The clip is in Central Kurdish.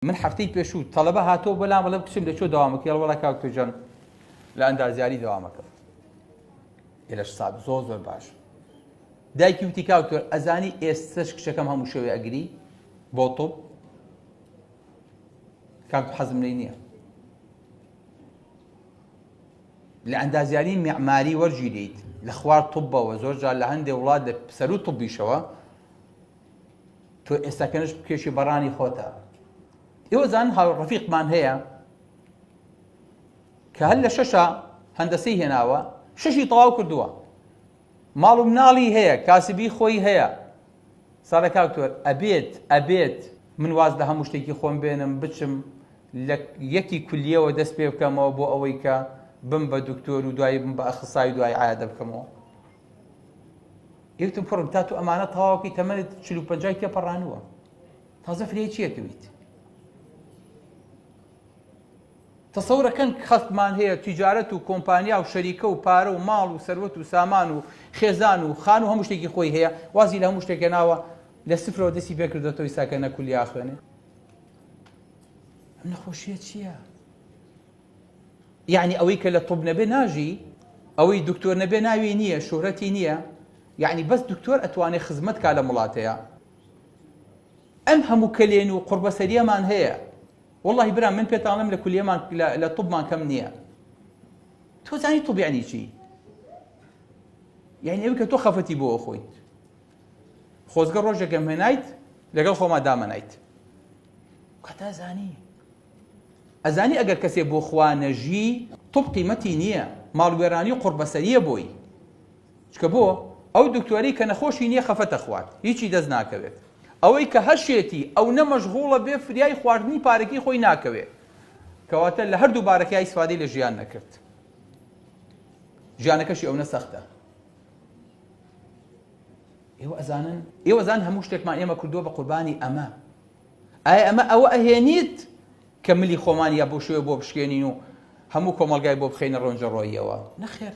من هەفتەی پێشوو تەڵەبە هاتۆ بەلام بەڵێ کچم لە چۆ داوامەکە وەڵا کاکتۆجان لە ئەندازیاری داوامەکە لەش ساب زۆر باش. دایکی وتی کاکتۆر ئەزانی ئێستش کچەکەم هەموو شەوێ ئەگری بۆ تۆپ کاک حەزم لێی نییە. لە ئەندازیاری میعماری وەرگیرێیت لە خوار توبەوە زۆر جار لە هەندێک وڵات لە سەر و توبیشەوە تۆ ئێستاکەنش کێشی بەڕانی خۆتە. ئێوە زان ڕەفیقمان هەیە کە هەر لە شەشە هەندەسەی هێناوە شەشی تەواو کردووە ماڵ و مناڵی هەیە کاسبی خۆی هەیە. ساڵە کاکتۆر ئەبێت من واز لە هەموو شتێکی خۆم بێنم بچم لە یەکی کولیەوە دەست پێ بکەمەوە بۆ ئەوەی کە بم بە دکتۆر و دوای بم بە ئەخسای دوای عایادە بکەمەوە. ئێوتم پڕم تا تو ئەمانە تەواوەکەی تەمەنت 45 تێپەڕانووە تازە فرێی چیەکەویت. تەسەورەکەن خەڵکمان هەیە تیجارەت و کۆمپانیا و شەریکە و پارە و ماڵ و سەروەت و سامان و خێزان و خان و هەموو شتێکی خۆی هەیە وازی لە هەموو شتێکە ناوە لە سفرەوە دەستی پێکردێتەوە ئیساکە نەکولی ئاخوێنێ. ئەم نەخۆشیە چییە؟ یعنی ئەوەی کە لە تۆب نەبێ ناژی ئەوەی دکتۆر نەبێ ناوی نییە شۆهرەتی نییە یعنی بەس دکتۆر ئەتوانێت خزمەت کا لە وڵاتەیە. ئەم هەموو کەلێن و قوربەسەریەمان هەیە. والله برام من پێتاڵم لە کولیەمان لە توبمان کەم نییە. تۆ زانی توب یعنی چی؟ یعنی ئەوەی کە تۆ خەفەتی بۆ خۆیت خۆزگە ڕۆژێکم هێنایت لەگەڵ خۆما دامەنایت کەتا زانی ئەزانی ئەگەر کەسێ بۆ خوانەژی توب قیمەتی نییە ماڵوێرانی و قوربەسەریە بۆی چکە بۆ ئەو دکتۆری کە نەخۆشی نییە خەفەتە خوارد هیچی دەست ناکەوێت. ئەوەی کە هەشێتی ئەو نەمەشغوڵە بێ فریای خواردنی پارەکەی خۆی ناکەوێت کەواتە لە هەردوو بارەکەی ئیسفادەی لە ژیان نەکرد. ژیانەکەشی ئەو نەسەختە. ئێوە زان هەموو شتێکمان ئێمە کردووە بە قوربانی ئەمە. ئایا ئەمە ئەوە ئەهێنیت کە ملی خۆمان یا بۆ شوێ بۆ بشکێنین و هەموو کۆمەلگای بۆ بخەینە ڕۆنجە ڕۆییەوە؟ نەخێر.